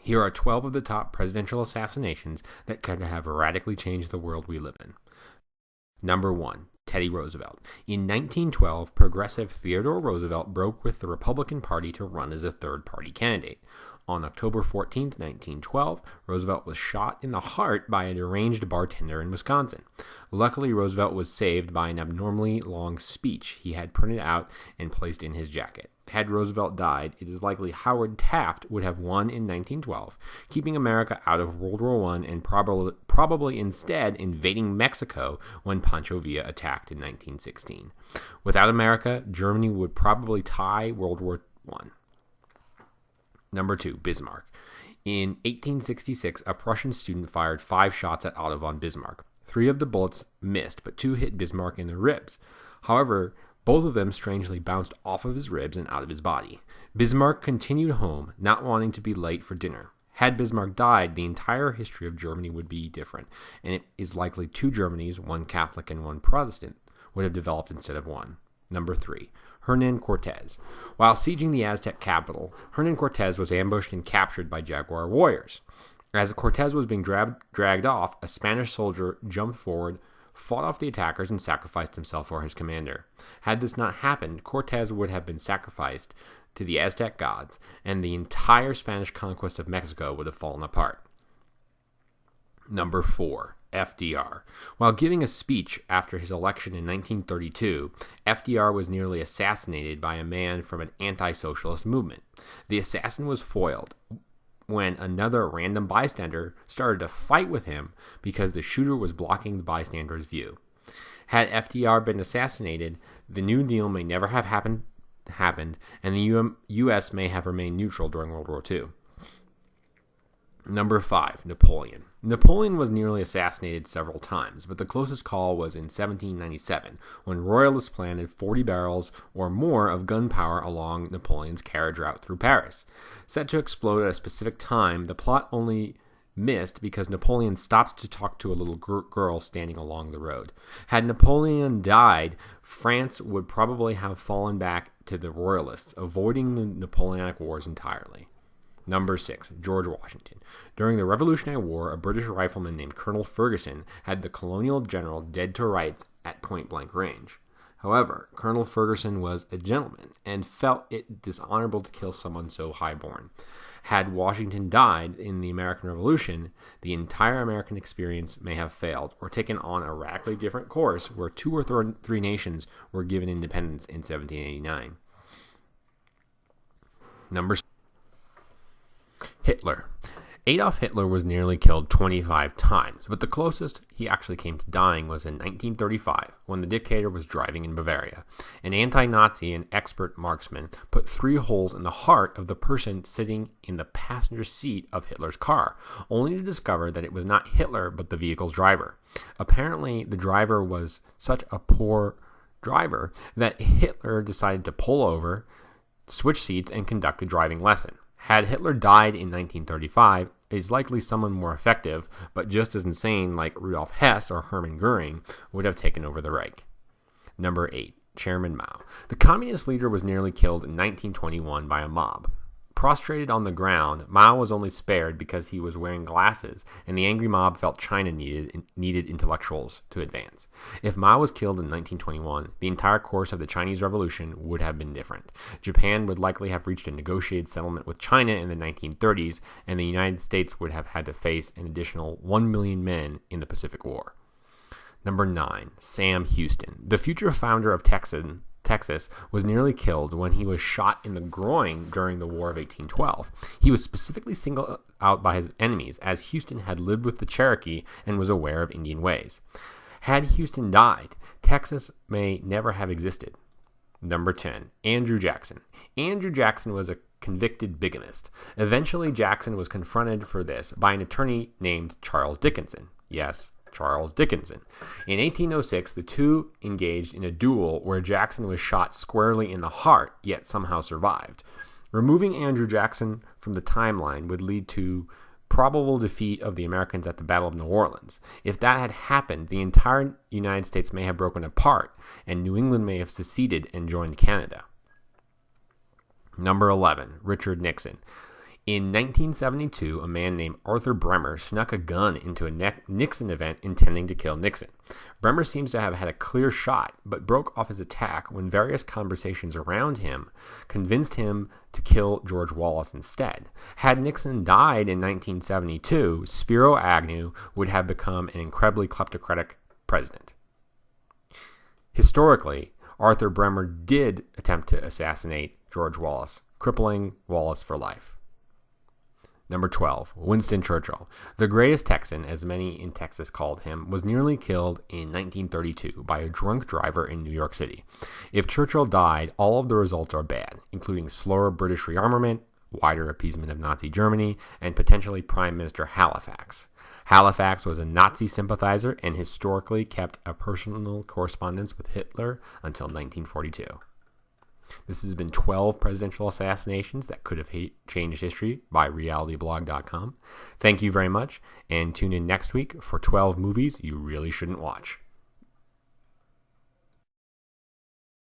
Here are 12 of the top presidential assassinations that could have radically changed the world we live in. Number 1. Teddy Roosevelt. In 1912, progressive Theodore Roosevelt broke with the Republican Party to run as a third-party candidate. On October 14, 1912, Roosevelt was shot in the heart by a deranged bartender in Wisconsin. Luckily, Roosevelt was saved by an abnormally long speech he had printed out and placed in his jacket. Had Roosevelt died, it is likely Howard Taft would have won in 1912, keeping America out of World War I and probably instead invading Mexico when Pancho Villa attacked in 1916. Without America, Germany would probably tie World War I. Number 2. Bismarck. In 1866, a Prussian student fired 5 shots at Otto von Bismarck. 3 of the bullets missed, but 2 hit Bismarck in the ribs. However, both of them strangely bounced off of his ribs and out of his body. Bismarck continued home, not wanting to be late for dinner. Had Bismarck died, the entire history of Germany would be different, and it is likely 2 Germanys, one Catholic and one Protestant, would have developed instead of one. Number 3. Hernan Cortez. While sieging the Aztec capital, Hernan Cortez was ambushed and captured by Jaguar warriors. As Cortez was being dragged off, a Spanish soldier jumped forward, fought off the attackers, and sacrificed himself for his commander. Had this not happened, Cortez would have been sacrificed to the Aztec gods, and the entire Spanish conquest of Mexico would have fallen apart. Number 4. FDR. While giving a speech after his election in 1932, FDR was nearly assassinated by a man from an anti-socialist movement. The assassin was foiled when another random bystander started to fight with him because the shooter was blocking the bystander's view. Had FDR been assassinated, the New Deal may never have happened, and the U.S. may have remained neutral during World War II. Number 5. Napoleon. Napoleon was nearly assassinated several times, but the closest call was in 1797, when royalists planted 40 barrels or more of gunpowder along Napoleon's carriage route through Paris. Set to explode at a specific time, the plot only missed because Napoleon stopped to talk to a little girl standing along the road. Had Napoleon died, France would probably have fallen back to the royalists, avoiding the Napoleonic Wars entirely. Number 6. George Washington. During the Revolutionary War, a British rifleman named Colonel Ferguson had the colonial general dead to rights at point-blank range. However, Colonel Ferguson was a gentleman and felt it dishonorable to kill someone so high-born. Had Washington died in the American Revolution, the entire American experience may have failed or taken on a radically different course where 2 or 3 nations were given independence in 1789. Number 7. Hitler. Adolf Hitler was nearly killed 25 times, but the closest he actually came to dying was in 1935, when the dictator was driving in Bavaria. An anti-Nazi and expert marksman put 3 holes in the heart of the person sitting in the passenger seat of Hitler's car, only to discover that it was not Hitler but the vehicle's driver. Apparently, the driver was such a poor driver that Hitler decided to pull over, switch seats, and conduct a driving lesson. Had Hitler died in 1935, it is likely someone more effective, but just as insane like Rudolf Hess or Hermann Goering would have taken over the Reich. Number 8. Chairman Mao. The communist leader was nearly killed in 1921 by a mob. Prostrated on the ground, Mao was only spared because he was wearing glasses, and the angry mob felt China needed intellectuals to advance. If Mao was killed in 1921, the entire course of the Chinese Revolution would have been different. Japan would likely have reached a negotiated settlement with China in the 1930s, and the United States would have had to face an additional 1 million men in the Pacific War. Number 9. Sam Houston. The future founder of Texas was nearly killed when he was shot in the groin during the War of 1812. He was specifically singled out by his enemies, as Houston had lived with the Cherokee and was aware of Indian ways. Had Houston died, Texas may never have existed. Number 10. Andrew Jackson. Andrew Jackson was a convicted bigamist. Eventually, Jackson was confronted for this by an attorney named Charles Dickinson. Yes, Charles Dickinson. In 1806, the two engaged in a duel where Jackson was shot squarely in the heart, yet somehow survived. Removing Andrew Jackson from the timeline would lead to probable defeat of the Americans at the Battle of New Orleans. If that had happened, the entire United States may have broken apart, and New England may have seceded and joined Canada. Number 11. Richard Nixon. In 1972, a man named Arthur Bremer snuck a gun into a Nixon event intending to kill Nixon. Bremer seems to have had a clear shot, but broke off his attack when various conversations around him convinced him to kill George Wallace instead. Had Nixon died in 1972, Spiro Agnew would have become an incredibly kleptocratic president. Historically, Arthur Bremer did attempt to assassinate George Wallace, crippling Wallace for life. Number 12, Winston Churchill. The greatest Texan, as many in Texas called him, was nearly killed in 1932 by a drunk driver in New York City. If Churchill died, all of the results are bad, including slower British rearmament, wider appeasement of Nazi Germany, and potentially Prime Minister Halifax. Halifax was a Nazi sympathizer and historically kept a personal correspondence with Hitler until 1942. This has been 12 presidential assassinations that could have changed history by realityblog.com. Thank you very much, and tune in next week for 12 movies you really shouldn't watch.